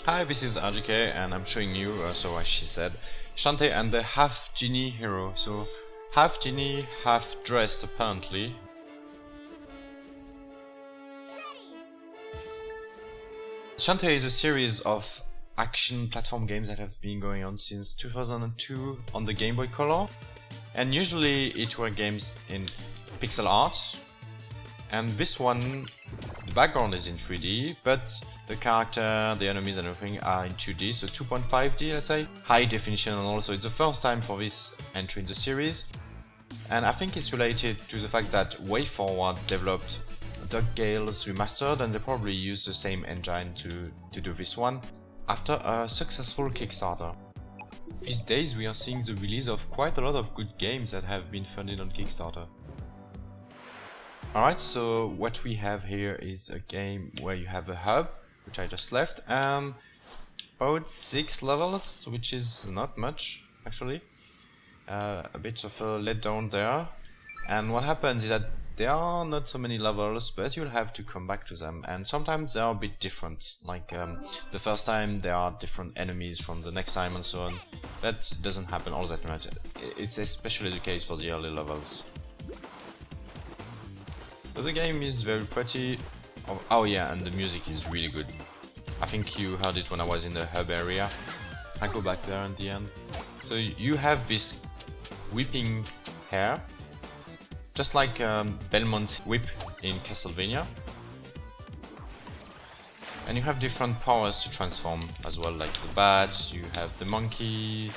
Hi, this is RGK and I'm showing you, so as she said, Shantae and the Half-Genie Hero. So, half genie, half dressed apparently. Shantae is a series of action platform games that have been going on since 2002 on the Game Boy Color. And usually it were games in pixel art. And this one, the background is in 3D, but the character, the enemies and everything are in 2D, so 2.5D let's say. High definition and also it's the first time for this entry in the series. And I think it's related to the fact that WayForward developed DuckTales Remastered and they probably used the same engine to do this one after a successful Kickstarter. These days we are seeing the release of quite a lot of good games that have been funded on Kickstarter. Alright, so what we have here is a game where you have a hub, which I just left, and about 6 levels, which is not much actually. A bit of a letdown there. And what happens is that there are not so many levels, but you'll have to come back to them, and sometimes they are a bit different. Like the first time there are different enemies from the next time and so on. That doesn't happen all that much. It's especially the case for the early levels. So the game is very pretty. Oh yeah, and the music is really good. I think you heard it when I was in the hub area. I go back there in the end. So you have this whipping hair, just like Belmont's whip in Castlevania. And you have different powers to transform as well, like the bat, you have the monkey,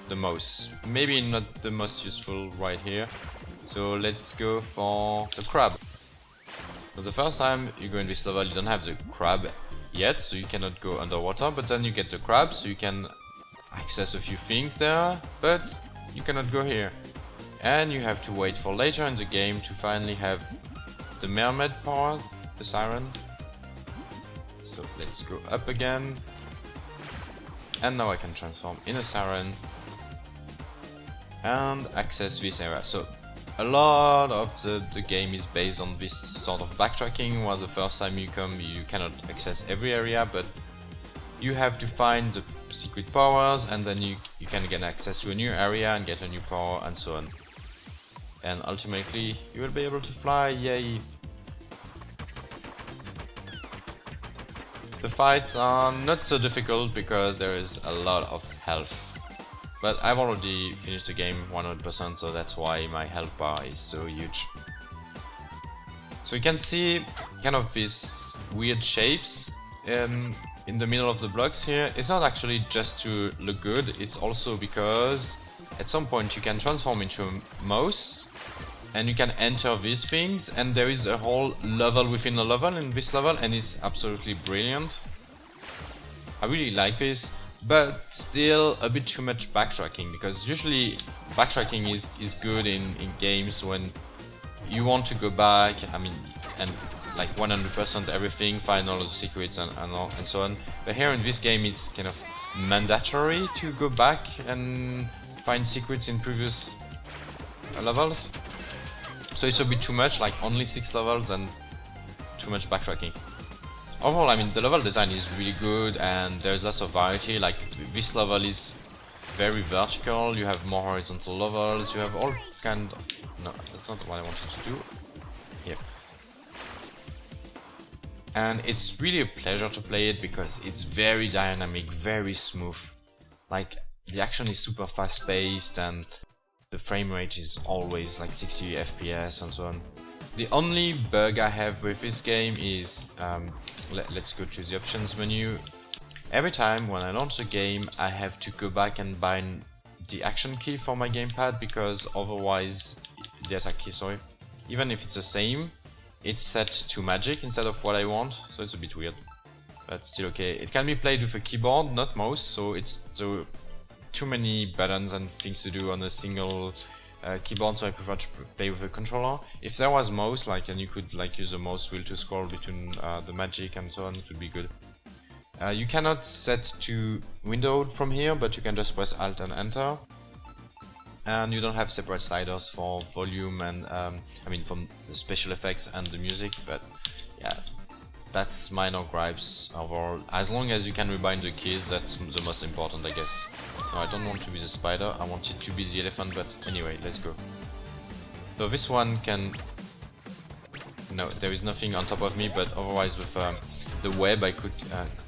the mouse. Maybe not the most useful right here. So let's go for the crab. So the first time you go in this level you don't have the crab yet, so you cannot go underwater, but then you get the crab, so you can access a few things there, but you cannot go here. And you have to wait for later in the game to finally have the mermaid power, the siren. So let's go up again. And now I can transform in a siren and access this area. So a lot of the game is based on this sort of backtracking, where the first time you come you cannot access every area, but you have to find the secret powers and then you can get access to a new area and get a new power and so on. And ultimately you will be able to fly, yay! The fights are not so difficult because there is a lot of health. But I've already finished the game 100%, so that's why my health bar is so huge. So you can see kind of these weird shapes in the middle of the blocks here. It's not actually just to look good, it's also because at some point you can transform into a mouse and you can enter these things, and there is a whole level within a level in this level, and it's absolutely brilliant. I really like this. But still a bit too much backtracking, because usually backtracking is good in games when you want to go back, I mean, and like 100% everything, find all the secrets and so on. But here in this game it's kind of mandatory to go back and find secrets in previous levels. So it's a bit too much, like only 6 levels and too much backtracking. Overall, I mean, the level design is really good and there's lots of variety. Like this level is very vertical, you have more horizontal levels, you have all kind of... No, that's not what I wanted to do. Here. And it's really a pleasure to play it because it's very dynamic, very smooth. Like the action is super fast paced and the frame rate is always like 60 FPS and so on. The only bug I have with this game is, let's go to the options menu. Every time when I launch a game I have to go back and bind the action key for my gamepad, because otherwise, the attack key, sorry, even if it's the same, it's set to magic instead of what I want, so it's a bit weird, but still okay. It can be played with a keyboard, not mouse, so it's too many buttons and things to do on a single keyboard, so I prefer to play with a controller. If there was mouse, like, and you could like use the mouse wheel to scroll between the magic and so on, it would be good. You cannot set to windowed from here, but you can just press Alt and Enter. And you don't have separate sliders for volume and I mean from the special effects and the music, but yeah, that's minor gripes overall. As long as you can rebind the keys, that's the most important, I guess. No, I don't want to be the spider, I want it to be the elephant, but anyway, let's go. So this one can... No, there is nothing on top of me, but otherwise with the web I could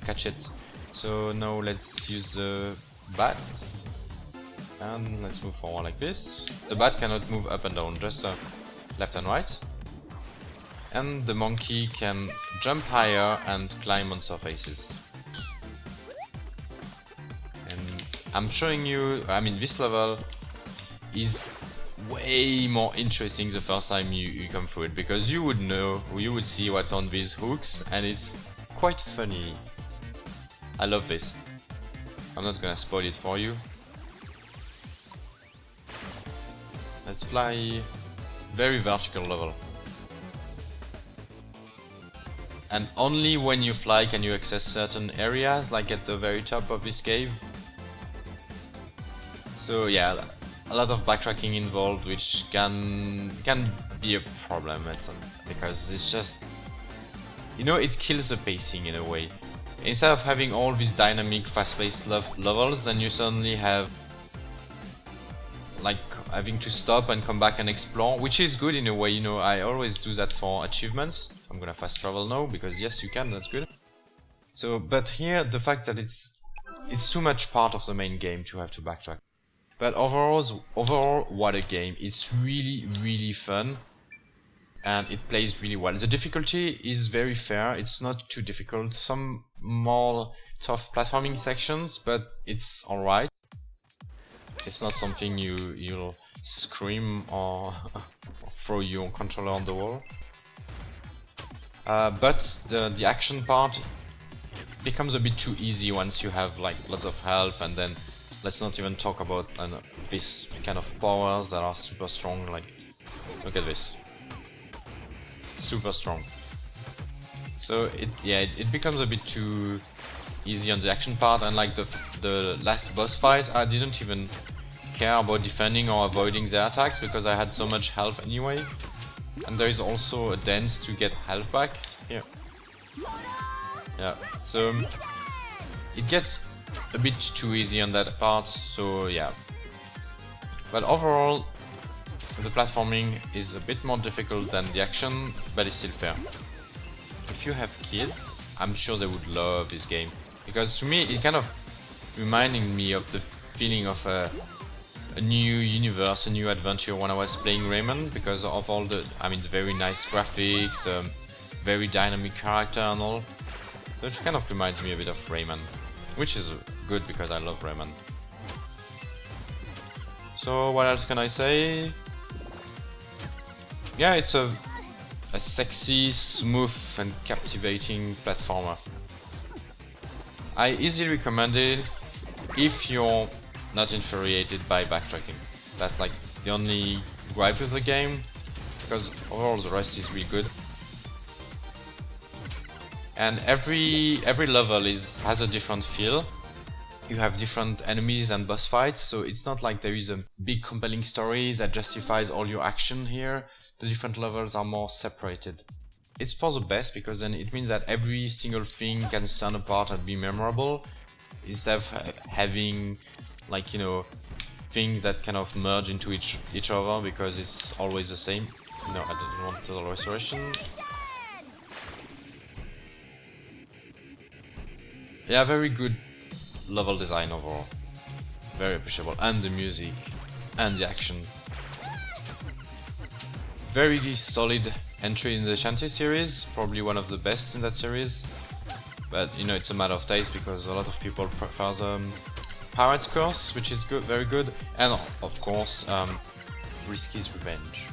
catch it. So now let's use the bats. And let's move forward like this. The bat cannot move up and down, just left and right. And the monkey can jump higher and climb on surfaces. And I'm showing you, I mean, this level is way more interesting the first time you come through it, because you would know, you would see what's on these hooks, and it's quite funny. I love this. I'm not gonna spoil it for you. Let's fly. Very vertical level. And only when you fly can you access certain areas, like at the very top of this cave. So yeah, a lot of backtracking involved, which can be a problem because it's just, you know, it kills the pacing in a way. Instead of having all these dynamic, fast-paced levels, then you suddenly have like having to stop and come back and explore, which is good in a way, you know. I always do that for achievements. I'm gonna fast travel now because yes, you can, that's good. So, but here the fact that it's too much part of the main game to have to backtrack. But overall, what a game! It's really fun, and it plays really well. The difficulty is very fair. It's not too difficult. Some more tough platforming sections, but it's alright. It's not something you'll scream or throw your controller on the wall. But the action part becomes a bit too easy once you have like lots of health, and then let's not even talk about this kind of powers that are super strong. Like, look at this, super strong. So it becomes a bit too easy on the action part, and like the last boss fight, I didn't even care about defending or avoiding their attacks because I had so much health anyway. And there is also a dance to get health back here. Yeah, so it gets a bit too easy on that part, so yeah. But overall, the platforming is a bit more difficult than the action, but it's still fair. If you have kids, I'm sure they would love this game, because to me it kind of reminding me of the feeling of a new universe, a new adventure when I was playing Rayman, because of all the, I mean, the very nice graphics, very dynamic character and all. So it kind of reminds me a bit of Rayman, which is good because I love Rayman. So what else can I say? Yeah, it's a sexy, smooth and captivating platformer. I easily recommend it if you're not infuriated by backtracking. That's like the only gripe with the game, because overall the rest is really good. And every level has a different feel. You have different enemies and boss fights, so it's not like there is a big compelling story that justifies all your action here. The different levels are more separated. It's for the best, because then it means that every single thing can stand apart and be memorable, instead of having, like, you know, things that kind of merge into each other because it's always the same. No, I don't want total restoration. Yeah, very good level design overall. Very appreciable. And the music and the action. Very solid entry in the Shantae series, probably one of the best in that series. But you know, it's a matter of taste, because a lot of people prefer the Pirate's Curse, which is good, very good, and of course, Risky's Revenge.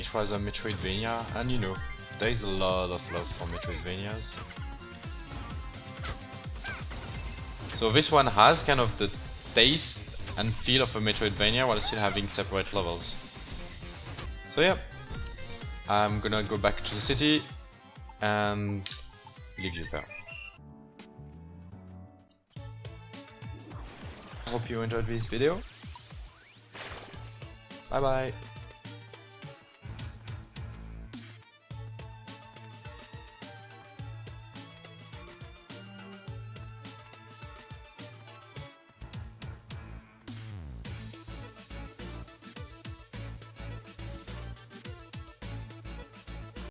It was a Metroidvania, and you know, there is a lot of love for Metroidvanias. So this one has kind of the taste and feel of a Metroidvania while still having separate levels. So yeah, I'm gonna go back to the city and leave you there. I hope you enjoyed this video. Bye bye.